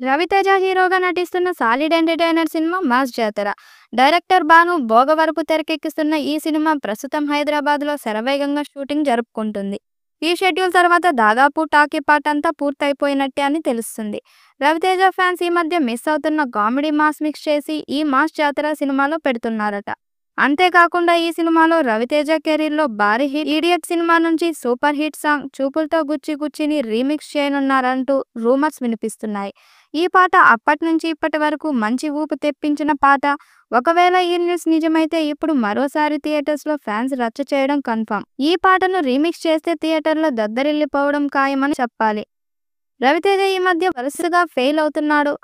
రవితేజ హీరోగా నటిస్తున్న solid entertainer cinema 'mass జాతర'. డైరెక్టర్ భాను భోగవరపు తెరకెక్కిస్తున్న ఈ సినిమా ప్రస్తుతం హైదరాబాద్‌లో శరవేగంగా షూటింగ్ జరుపుకుంటుంది. ఈ షెడ్యూల్ తర్వాత దాదాపు టాకీ పార్ట్ అంతా పూర్తయిపోయినట్టే అని తెలుస్తుంది. రవితేజ ఫ్యాన్స్ ఈ మధ్య మిస్ అవుతున్న కామెడీ మాస్ మిక్స్ చేసి ఈ 'మాస్ జాతర' సినిమాలో పెడుతున్నారట. అంతేకాకుండా ఈ సినిమాలో రవితేజ కెరీర్‌లో భారీ హిట్ 'ఇడియట్' సినిమా నుంచి సూపర్ హిట్ సాంగ్ 'చూపులతో గుచ్చి గుచ్చి'ని రీమిక్స్ చేయనున్నారంటూ రూమర్స్ వినిపిస్తున్నాయి. ఈ పాట అప్పట్నుంచి ఇప్పటి వరకు మంచి ఊపు తెప్పించిన పాట. ఒకవేళ ఈ న్యూస్ నిజమైతే ఇప్పుడు మరోసారి థియేటర్స్‌లో ఫ్యాన్స్ రచ్చ చేయడం కన్ఫర్మ్. ఈ పాటను రీమిక్స్ చేస్తే థియేటర్‌లో దద్దరిల్లిపోవడం ఖాయమని చెప్పాలి. రవితేజ ఈ మధ్య వరుసగా ఫెయిల్ అవుతున్నాడు.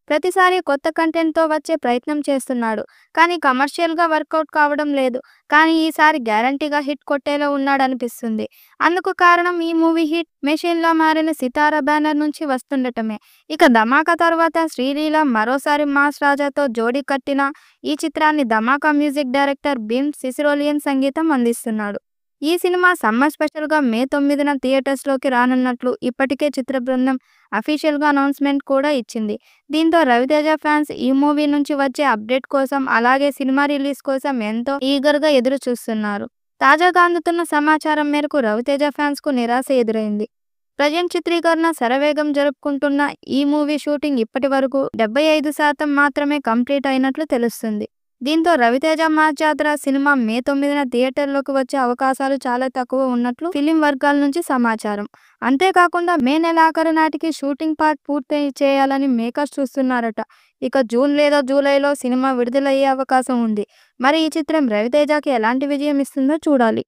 ప్రతిసారి కొత్త కంటెంట్‌తో వచ్చే ప్రయత్నం చేస్తున్నాడు. కానీ కమర్షియల్‌గా వర్కౌట్ కావడం లేదు. కానీ ఈసారి గ్యారంటీగా హిట్ కొట్టేలా ఉన్నాడనిపిస్తుంది. అందుకు కారణం ఈ మూవీ హిట్ మెషిన్‌లా మారిన 'సితార' బ్యానర్ నుంచి వస్తుండటమే. ఇక 'ధమాకా' తర్వాత శ్రీలీల మరోసారి మాస్ రాజాతో జోడీ కట్టిన ఈ చిత్రాన్ని 'ధమాకా' మ్యూజిక్ డైరెక్టర్ భీమ్ సిసిరోలియన్ సంగీతం అందిస్తున్నాడు. ఈ సినిమా సమ్మర్ స్పెషల్‌గా మే 9న థియేటర్స్‌లోకి రానున్నట్లు ఇప్పటికే చిత్ర బృందం అఫీషియల్‌గా అనౌన్స్‌మెంట్ కూడా ఇచ్చింది. దీంతో రవితేజ ఫ్యాన్స్ ఈ మూవీ నుంచి వచ్చే అప్డేట్ కోసం అలాగే సినిమా రిలీజ్ కోసం ఎంతో ఈగర్‌గా ఎదురు చూస్తున్నారు. తాజాగా అందుతున్న సమాచారం మేరకు రవితేజ ఫ్యాన్స్‌కు నిరాశ ఎదురైంది. ప్రెజెంట్ చిత్రీకరణ శరవేగం జరుపుకుంటున్న ఈ మూవీ షూటింగ్ ఇప్పటి వరకు 75% మాత్రమే కంప్లీట్ అయినట్లు తెలుస్తుంది. దీంతో రవితేజ 'మాస్ జాతర' సినిమా మే 9న థియేటర్‌లోకి వచ్చే అవకాశాలు చాలా తక్కువ ఉన్నట్లు ఫిల్మ్ వర్గాల నుంచి సమాచారం. అంతేకాకుండా మే నెలాఖరు నాటికి షూటింగ్ పార్ట్ పూర్తి చేయాలని మేకర్స్ చూస్తున్నారట. ఇక జూన్ లేదా జూలైలో సినిమా విడుదలయ్యే అవకాశం ఉంది. మరి ఈ చిత్రం రవితేజకి ఎలాంటి విజయం ఇస్తుందో చూడాలి.